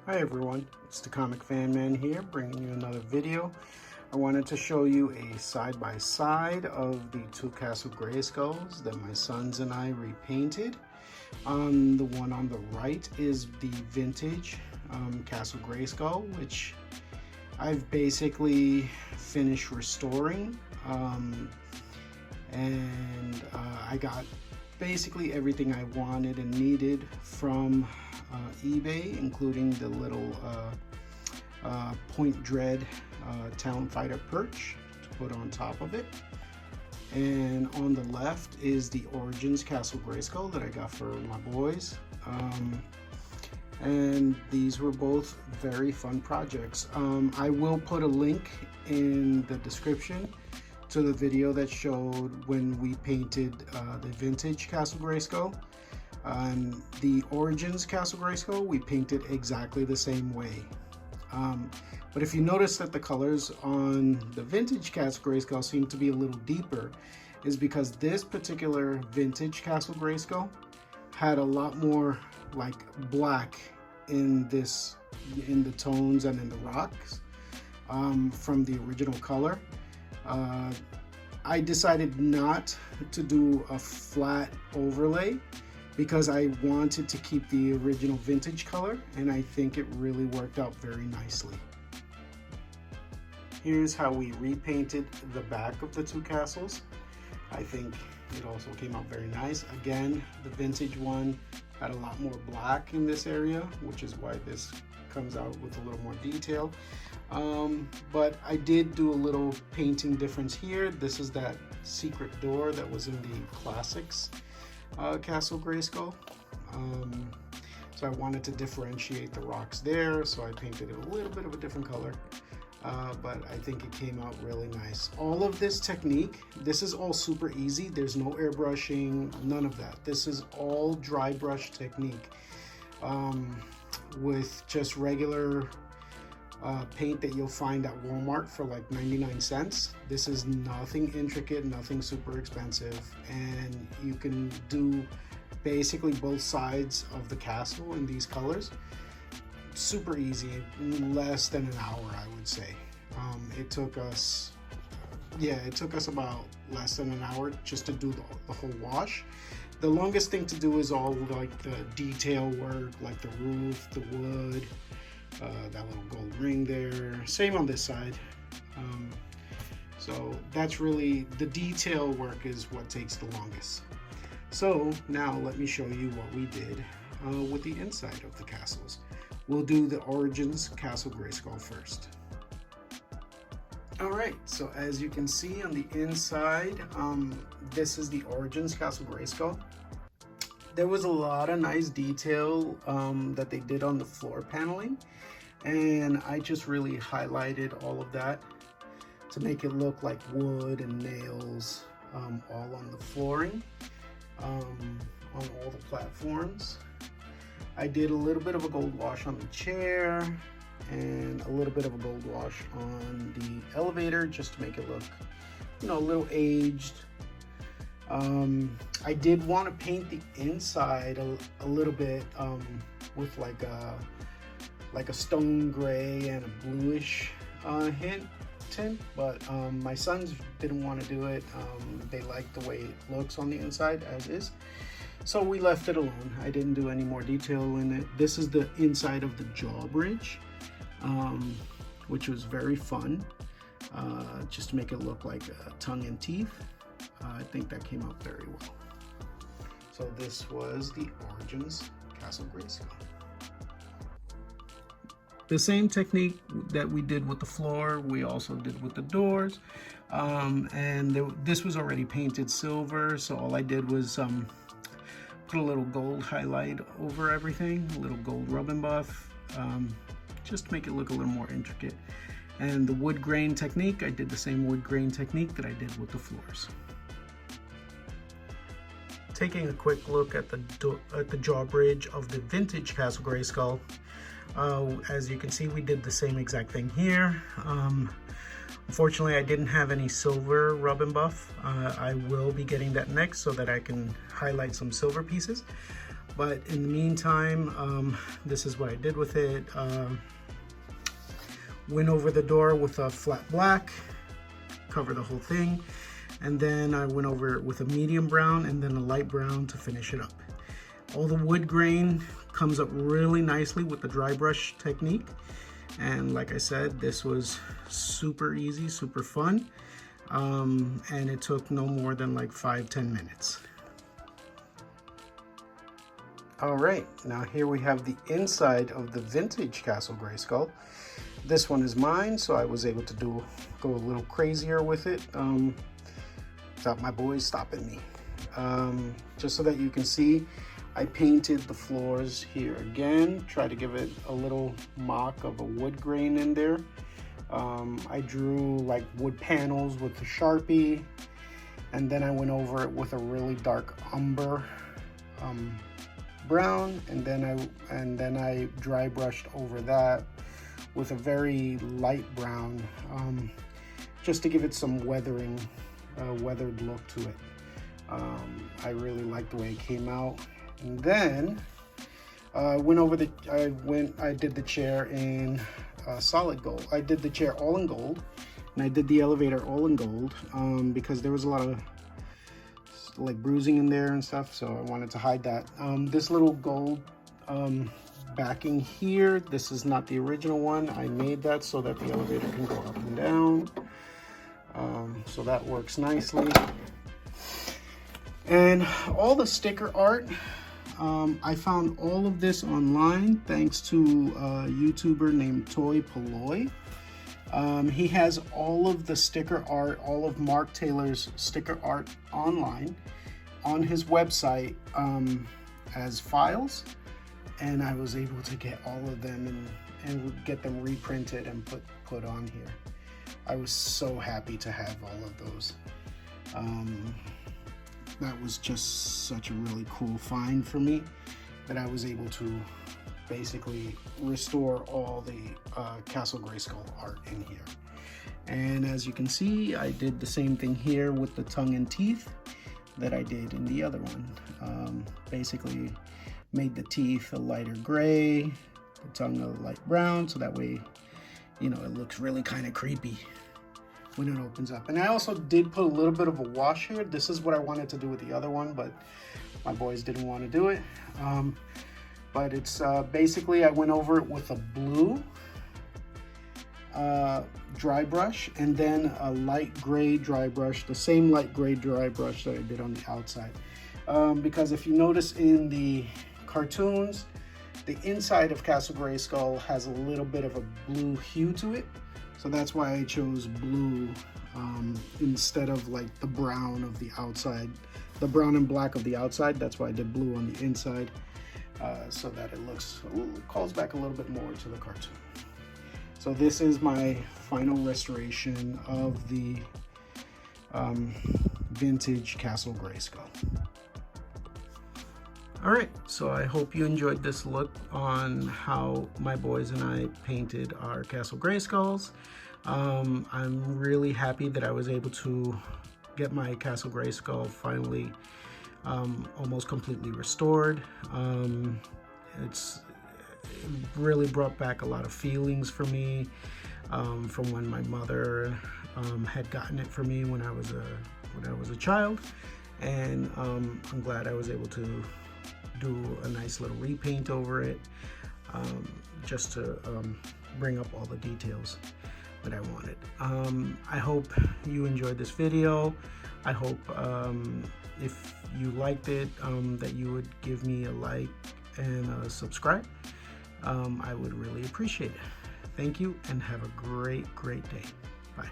Hi everyone, it's the Comic Fan Man here, bringing you another video. I wanted to show you a side-by-side of the two Castle Grayskulls that my sons and I repainted. The one on the right is the vintage Castle Grayskull, which I've basically finished restoring. I got basically everything I wanted and needed from eBay, including the little Point Dread Talon Fighter perch to put on top of it. And on the left is the Origins Castle Grayskull that I got for my boys. And these were both very fun projects. I will put a link in the description to the video that showed when we painted the vintage Castle Grayskull. The Origins Castle Grayskull, we painted exactly the same way. But if you notice that the colors on the vintage Castle Grayskull seem to be a little deeper, is because this particular vintage Castle Grayskull had a lot more like black in the tones and in the rocks from the original color. I decided not to do a flat overlay because I wanted to keep the original vintage color, and I think it really worked out very nicely. Here's how we repainted the back of the two castles. I think it also came out very nice. Again, the vintage one had a lot more black in this area, which is why this comes out with a little more detail. But I did do a little painting difference here. This is that secret door that was in the classics Castle Grayskull. So I wanted to differentiate the rocks there, so I painted it a little bit of a different color. But I think it came out really nice. All of this technique, this is all super easy. There's no airbrushing, none of that. This is all dry brush technique with just regular paint that you'll find at Walmart for like 99 cents. This is nothing intricate, nothing super expensive, and you can do basically both sides of the castle in these colors. Super easy, less than an hour, I would say. It took us about less than an hour just to do the whole wash. The longest thing to do is all like the detail work, like the roof, the wood, that little gold ring there. Same on this side. So that's really, the detail work is what takes the longest. So now let me show you what we did with the inside of the castles. We'll do the Origins Castle Grayskull first. Alright, so as you can see on the inside, this is the Origins Castle Grayskull. There was a lot of nice detail that they did on the floor paneling, and I just really highlighted all of that to make it look like wood and nails all on the flooring, on all the platforms. I did a little bit of a gold wash on the chair and a little bit of a gold wash on the elevator just to make it look, you know, a little aged. I did want to paint the inside a little bit with like a stone gray and a bluish tint, but my sons didn't want to do it. They liked the way it looks on the inside as is. So we left it alone. I didn't do any more detail in it. This is the inside of the Jawbridge, which was very fun, just to make it look like a tongue and teeth. I think that came out very well. So this was the Origins Castle Grayskull. The same technique that we did with the floor, we also did with the doors. This was already painted silver, so all I did was put a little gold highlight over everything, a little gold rub and buff, just to make it look a little more intricate. And the wood grain technique, I did the same wood grain technique that I did with the floors. Taking a quick look at the Jawbridge of the vintage Castle Grayskull, as you can see, we did the same exact thing here. Unfortunately, I didn't have any silver rub and buff. I will be getting that next so that I can highlight some silver pieces. But in the meantime, this is what I did with it. Went over the door with a flat black, cover the whole thing, and then I went over it with a medium brown and then a light brown to finish it up. All the wood grain comes up really nicely with the dry brush technique, and like I said, this was super easy, super fun, and it took no more than like 5-10 minutes. All right, now here we have the inside of the vintage Castle Grayskull. This one is mine, so I was able to go a little crazier with it without my boys stopping me. Just so that you can see, I painted the floors here again, try to give it a little mock of a wood grain in there. I drew like wood panels with the Sharpie, and then I went over it with a really dark umber brown, and then I dry brushed over that with a very light brown, just to give it some weathered look to it. I really like the way it came out. And then I did the chair in solid gold. I did the chair all in gold, and I did the elevator all in gold because there was a lot of like bruising in there and stuff, so I wanted to hide that. This little gold backing here, this is not the original one. I made that so that the elevator can go up and down, so that works nicely. And all the sticker art, I found all of this online thanks to a YouTuber named Toy Polloy. He has all of the sticker art, all of Mark Taylor's sticker art online on his website as files, and I was able to get all of them and get them reprinted and put on here. I was so happy to have all of those. That was just such a really cool find for me, that I was able to basically restore all the Castle Grayskull art in here. And as you can see, I did the same thing here with the tongue and teeth that I did in the other one. Basically made the teeth a lighter gray, the tongue a light brown, so that way, you know, it looks really kind of creepy when it opens up. And I also did put a little bit of a wash here. This is what I wanted to do with the other one, but my boys didn't want to do it. But it's basically, I went over it with a blue dry brush and then a light gray dry brush, the same light gray dry brush that I did on the outside. Because if you notice in the cartoons, the inside of Castle Grayskull has a little bit of a blue hue to it. So that's why I chose blue instead of like the brown of the outside, the brown and black of the outside. That's why I did blue on the inside, so that it calls back a little bit more to the cartoon. So this is my final restoration of the vintage Castle Grayskull. All right, so I hope you enjoyed this look on how my boys and I painted our Castle Grayskulls. I'm really happy that I was able to get my Castle Grayskull finally almost completely restored. It really brought back a lot of feelings for me from when my mother had gotten it for me when I was a child, and I'm glad I was able to do a nice little repaint over it, just to bring up all the details that I wanted. I hope you enjoyed this video. I hope if you liked it, that you would give me a like and a subscribe. I would really appreciate it. Thank you and have a great day. Bye.